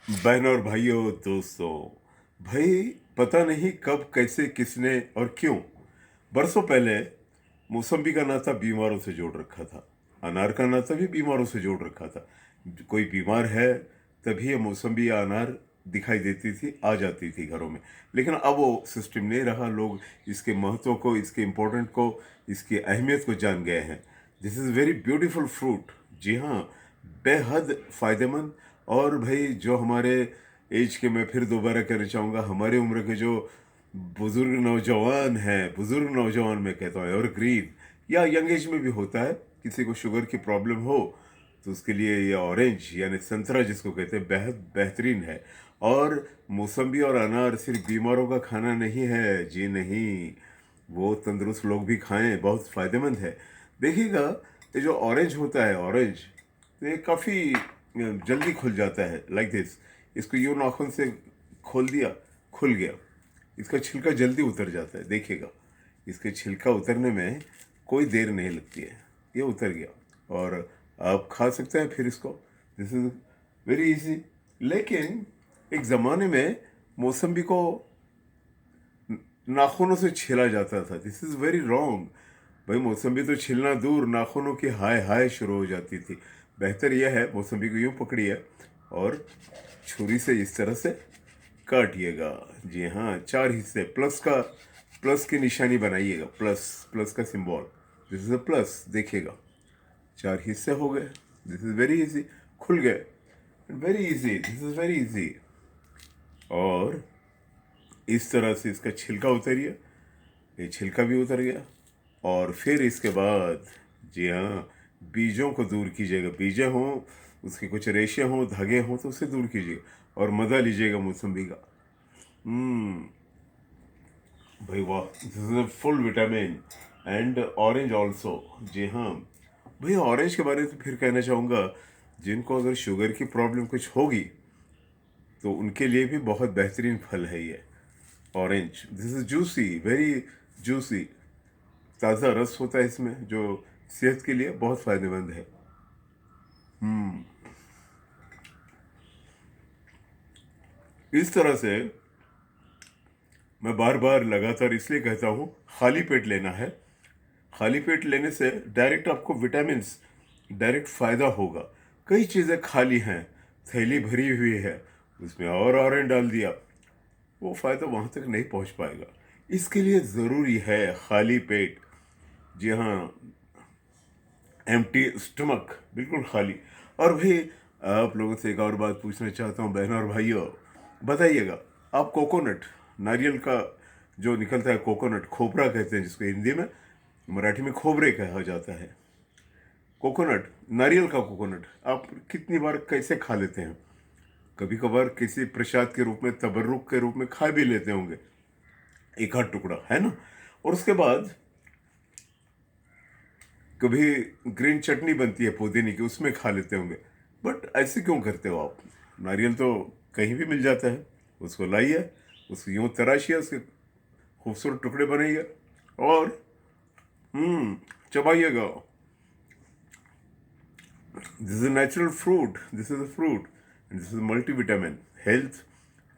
बहनों और भाइयों, दोस्तों, भाई, पता नहीं कब, कैसे, किसने और क्यों बरसों पहले मौसम्बी का नाता बीमारों से जोड़ रखा था। अनार का नाता भी बीमारों से जोड़ रखा था। कोई बीमार है तभी ये मौसम्बी या अनार दिखाई देती थी, आ जाती थी घरों में। लेकिन अब वो सिस्टम नहीं रहा। लोग इसके महत्व को, इसके इम्पोर्टेंट को, इसकी अहमियत को जान गए हैं। This is very beautiful fruit. जी हाँ, बेहद फ़ायदेमंद। और भाई, जो हमारे एज के, मैं फिर दोबारा कहना चाहूँगा, हमारी उम्र के जो बुज़ुर्ग नौजवान हैं, बुज़ुर्ग नौजवान मैं कहता हूँ, और ग्रीन या यंग एज में भी होता है, किसी को शुगर की प्रॉब्लम हो तो उसके लिए ये ऑरेंज यानी संतरा जिसको कहते हैं, बेहद बेहतरीन है। और मौसम्बी और अनार सिर्फ बीमारों का खाना नहीं है, जी नहीं, वो तंदुरुस्त लोग भी खाएं, बहुत फ़ायदेमंद है। देखिएगा, ये जो ऑरेंज होता है, ऑरेंज, तो ये काफ़ी जल्दी खुल जाता है, लाइक दिस। इसको यूँ नाखून से खोल दिया, खुल गया। इसका छिलका जल्दी उतर जाता है, देखिएगा। इसके छिलका उतरने में कोई देर नहीं लगती है, ये उतर गया और आप खा सकते हैं फिर इसको। This is very easy. लेकिन एक ज़माने में मौसम्बी को नाखूनों से छीला जाता था। This is very wrong. भाई, मौसम्बी तो छीलना दूर, नाखूनों की हाय हाय शुरू हो जाती थी। बेहतर यह है, मौसम्बी को यूँ पकड़िए और छुरी से इस तरह से काटिएगा। जी हाँ, चार हिस्से, प्लस की निशानी बनाइएगा, प्लस का symbol. This is a plus, देखिएगा, चार हिस्से हो गए। दिस इज वेरी इजी, खुल गए। Very easy, this is very easy. और इस तरह से इसका छिलका उतारिए। ये छिलका भी उतर गया। और फिर इसके बाद, जी हाँ, बीजों को दूर कीजिएगा। बीजें हों, उसके कुछ रेशे हों, धागे हों, तो उसे दूर कीजिएगा और मज़ा लीजिएगा मौसम्बी का। भाई वाह, this is full vitamin. And orange also. जी हाँ भाई, ऑरेंज के बारे में तो फिर कहना चाहूँगा, जिनको अगर शुगर की प्रॉब्लम कुछ होगी तो उनके लिए भी बहुत बेहतरीन फल है ये orange. This is juicy, very juicy. ताज़ा रस होता है इसमें, जो सेहत के लिए बहुत फ़ायदेमंद है। इस तरह से मैं बार बार लगातार इसलिए कहता हूँ, खाली पेट लेना है। खाली पेट लेने से डायरेक्ट आपको विटामिन्स, डायरेक्ट फ़ायदा होगा। कई चीज़ें खाली हैं, थैली भरी हुई है, उसमें और ऑरेंज डाल दिया, वो फ़ायदा वहाँ तक नहीं पहुँच पाएगा। इसके लिए ज़रूरी है खाली पेट। जी हाँ, एम्प्टी स्टमक, बिल्कुल खाली। और भाई, आप लोगों से एक और बात पूछना चाहता हूँ, बहनों और भाइयों, बताइएगा, आप कोकोनट, नारियल का जो निकलता है कोकोनट, खोपरा कहते हैं जिसको हिंदी में, मराठी में खोबरे कहा जाता है। कोकोनट, नारियल का कोकोनट, आप कितनी बार कैसे खा लेते हैं? कभी कभार किसी प्रसाद के रूप में, तबर्रुक के रूप में खा भी लेते होंगे, एक आध टुकड़ा, है ना? और उसके बाद कभी ग्रीन चटनी बनती है पुदीने की, उसमें खा लेते होंगे। बट ऐसे क्यों करते हो आप? नारियल तो कहीं भी मिल जाता है, उसको लाइए, उसको यूँ तराशिए, उसके खूबसूरत टुकड़े बनाइए और चबाइएगा। This is a natural fruit. This is a fruit. And this is multivitamin, health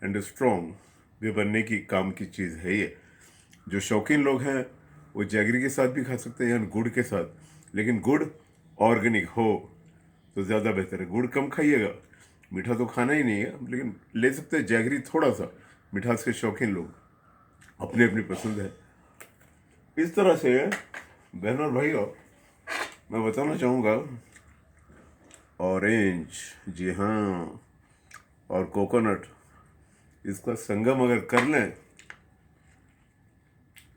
and strong भी बनने की काम की चीज़ है ये। जो शौकीन लोग हैं वो जैगरी के साथ भी खा सकते हैं, यानी गुड़ के साथ। लेकिन गुड़ ऑर्गेनिक हो तो ज़्यादा बेहतर है। गुड़ कम खाइएगा, मीठा तो खाना ही नहीं है, लेकिन ले सकते हैं जैगरी थोड़ा सा, मिठास के शौकीन लोग, अपनी अपनी पसंद है। इस तरह से बहनों और भाइयों, मैं बताना चाहूँगा, ऑरेंज, जी हाँ, और कोकोनट, इसका संगम अगर कर लें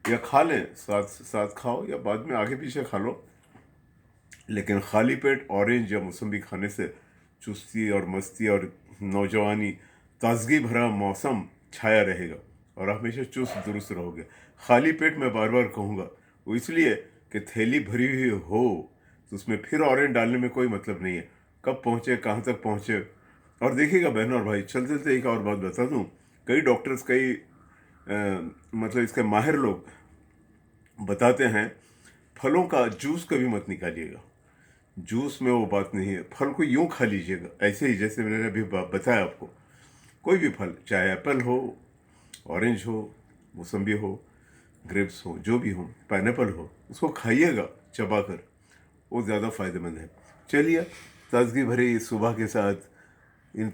या खा लें, साथ साथ खाओ या बाद में आगे पीछे खा लो, लेकिन खाली पेट ऑरेंज या मौसम्बी खाने से चुस्ती और मस्ती और नौजवानी, ताजगी भरा मौसम छाया रहेगा और आप हमेशा चुस्त दुरुस्त रहोगे। खाली पेट, मैं बार बार कहूँगा, वो इसलिए कि थैली भरी हुई हो तो उसमें फिर ऑरेंज डालने में कोई मतलब नहीं है। कब पहुँचे, कहाँ तक पहुँचे। और देखिएगा बहनों और भाई, चलते चलते एक और बात बता दूँ, कई डॉक्टर्स, कई मतलब इसके माहिर लोग बताते हैं, फलों का जूस कभी मत निकालिएगा। जूस में वो बात नहीं है, फल को यूं खा लीजिएगा, ऐसे ही जैसे मैंने अभी बताया आपको। कोई भी फल, चाहे एप्पल हो, ऑरेंज हो, मौसम्बी हो, ग्रेप्स हो, जो भी हो, पाइनएप्पल हो, उसको खाइएगा चबाकर, वो ज़्यादा फायदेमंद है। चलिए, ताजगी भरी इस सुबह के साथ